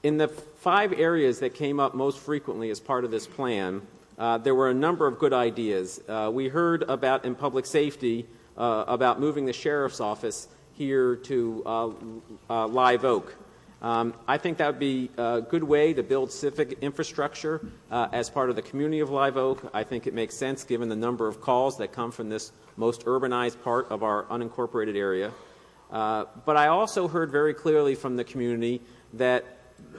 In the 5 areas that came up most frequently as part of this plan, there were a number of good ideas. We heard about, in public safety, about moving the sheriff's office here to Live Oak. I think that would be a good way to build civic infrastructure as part of the community of Live Oak. I think it makes sense given the number of calls that come from this most urbanized part of our unincorporated area. But I also heard very clearly from the community that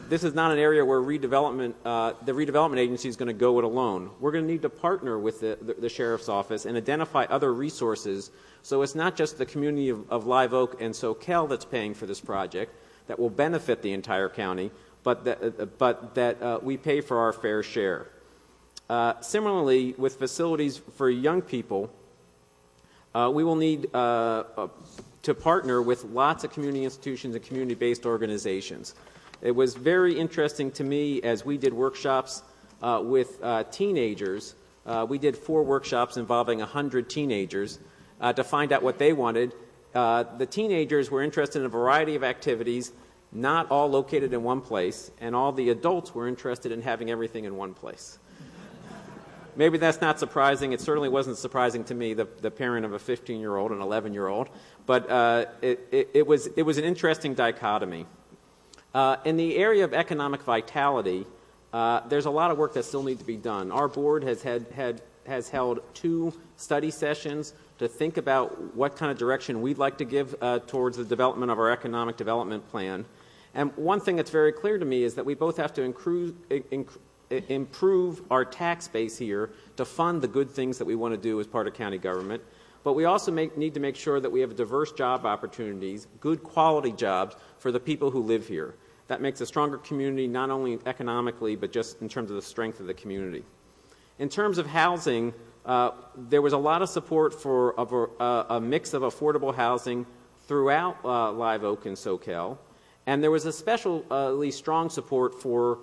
this is not an area where the redevelopment agency is going to go it alone. We're going to need to partner with the sheriff's office and identify other resources, so it's not just the community of Live Oak and Soquel that's paying for this project that will benefit the entire county, but that we pay for our fair share. Similarly, with facilities for young people, we will need to partner with lots of community institutions and community-based organizations. It was very interesting to me as we did workshops with teenagers. We did 4 workshops involving 100 teenagers to find out what they wanted. The teenagers were interested in a variety of activities, not all located in one place, and all the adults were interested in having everything in one place. Maybe that's not surprising. It certainly wasn't surprising to me, the parent of a 15-year-old and 11-year-old, but it was an interesting dichotomy. In the area of economic vitality, there's a lot of work that still needs to be done. Our board has held 2 study sessions to think about what kind of direction we'd like to give towards the development of our economic development plan. And one thing that's very clear to me is that we both have to improve our tax base here to fund the good things that we want to do as part of county government. But we also need to make sure that we have diverse job opportunities, good quality jobs for the people who live here. That makes a stronger community not only economically but just in terms of the strength of the community. In terms of housing, there was a lot of support for a mix of affordable housing throughout Live Oak and Soquel, and there was especially strong support for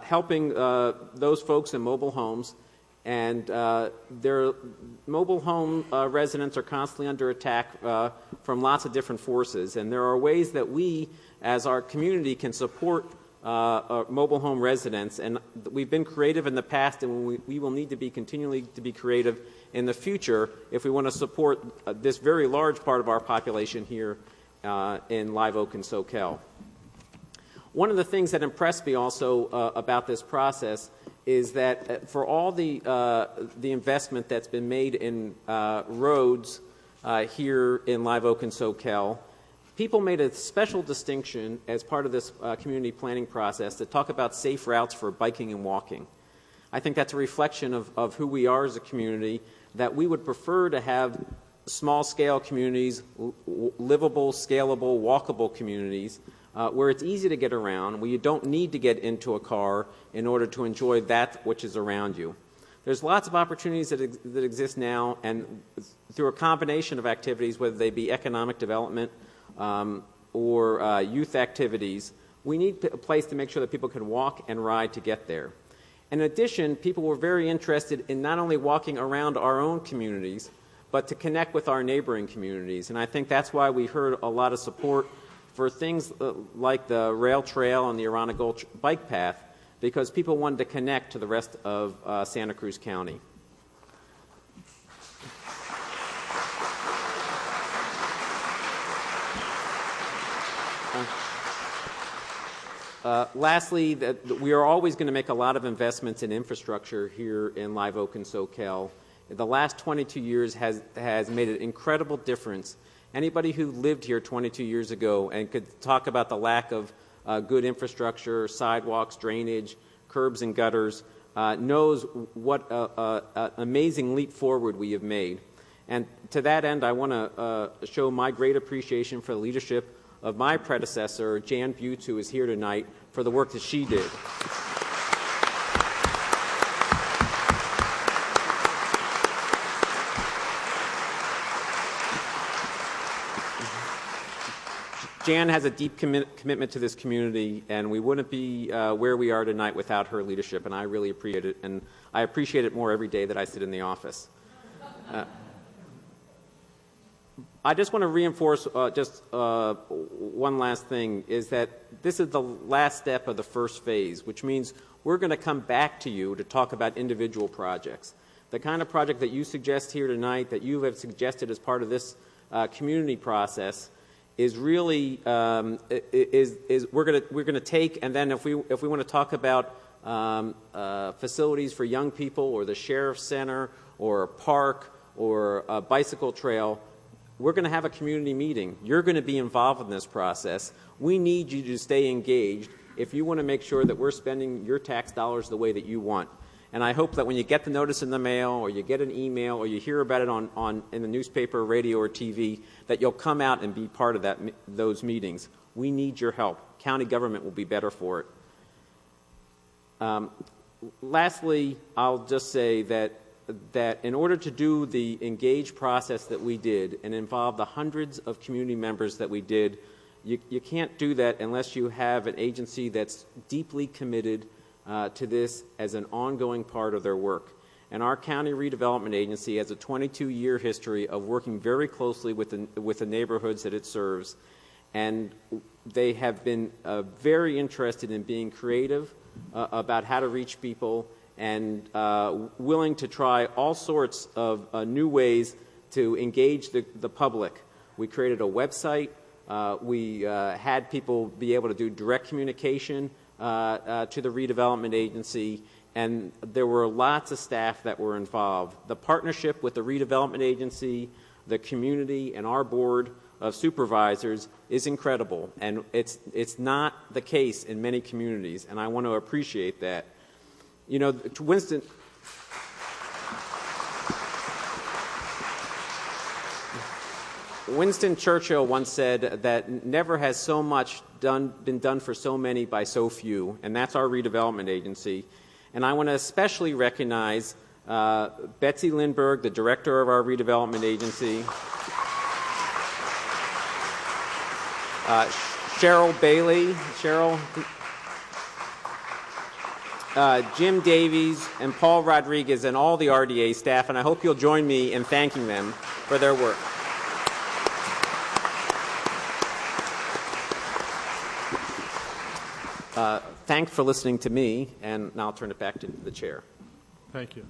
helping those folks in mobile homes. And their mobile home residents are constantly under attack from lots of different forces. And there are ways that we, as our community, can support mobile home residents. And we've been creative in the past, and we will need to be continually to be creative in the future if we want to support this very large part of our population here in Live Oak and Soquel. One of the things that impressed me also about this process is that for all the investment that's been made in roads here in Live Oak and Soquel, people made a special distinction as part of this community planning process to talk about safe routes for biking and walking. I think that's a reflection of who we are as a community, that we would prefer to have small-scale communities, livable, scalable, walkable communities, where it's easy to get around, where you don't need to get into a car in order to enjoy that which is around you. There's lots of opportunities that exist now, and through a combination of activities, whether they be economic development or youth activities, we need a place to make sure that people can walk and ride to get there. In addition, people were very interested in not only walking around our own communities, but to connect with our neighboring communities. And I think that's why we heard a lot of support for things like the rail trail and the Arana Gulch bike path, because people wanted to connect to the rest of Santa Cruz County. Lastly, we are always going to make a lot of investments in infrastructure here in Live Oak and Soquel. The last 22 years has made an incredible difference. Anybody who lived here 22 years ago and could talk about the lack of good infrastructure, sidewalks, drainage, curbs and gutters, knows what an amazing leap forward we have made. And to that end, I want to show my great appreciation for the leadership of my predecessor, Jan Butz, who is here tonight, for the work that she did. Jan has a deep commitment to this community, and we wouldn't be where we are tonight without her leadership, and I really appreciate it, and I appreciate it more every day that I sit in the office. I just want to reinforce one last thing, is that this is the last step of the first phase, which means we're going to come back to you to talk about individual projects. The kind of project that you suggest here tonight, that you have suggested as part of this community process, is really we're going to take, and then if we want to talk about facilities for young people, or the sheriff's center, or a park, or a bicycle trail, we're going to have a community meeting. You're going to be involved in this process. We need you to stay engaged if you want to make sure that we're spending your tax dollars the way that you want. And I hope that when you get the notice in the mail, or you get an email, or you hear about it in the newspaper, radio, or TV, that you'll come out and be part of those meetings. We need your help. County government will be better for it. Lastly, I'll just say that in order to do the engaged process that we did and involve the hundreds of community members that we did, you can't do that unless you have an agency that's deeply committed to this as an ongoing part of their work. And our County Redevelopment Agency has a 22-year history of working very closely with the neighborhoods that it serves. And they have been very interested in being creative about how to reach people, and willing to try all sorts of new ways to engage the public. We created a website. We had people be able to do direct communication to the redevelopment agency, and there were lots of staff that were involved. The partnership with the redevelopment agency, the community, and our board of supervisors is incredible, and it's not the case in many communities, and I want to appreciate that. You know, Winston Churchill once said that never has so much been done for so many by so few, and that's our redevelopment agency. And I want to especially recognize Betsy Lindbergh, the director of our redevelopment agency, Cheryl Bailey, Jim Davies, and Paul Rodriguez, and all the RDA staff, and I hope you'll join me in thanking them for their work. Thanks for listening to me, and now I'll turn it back to the chair. Thank you.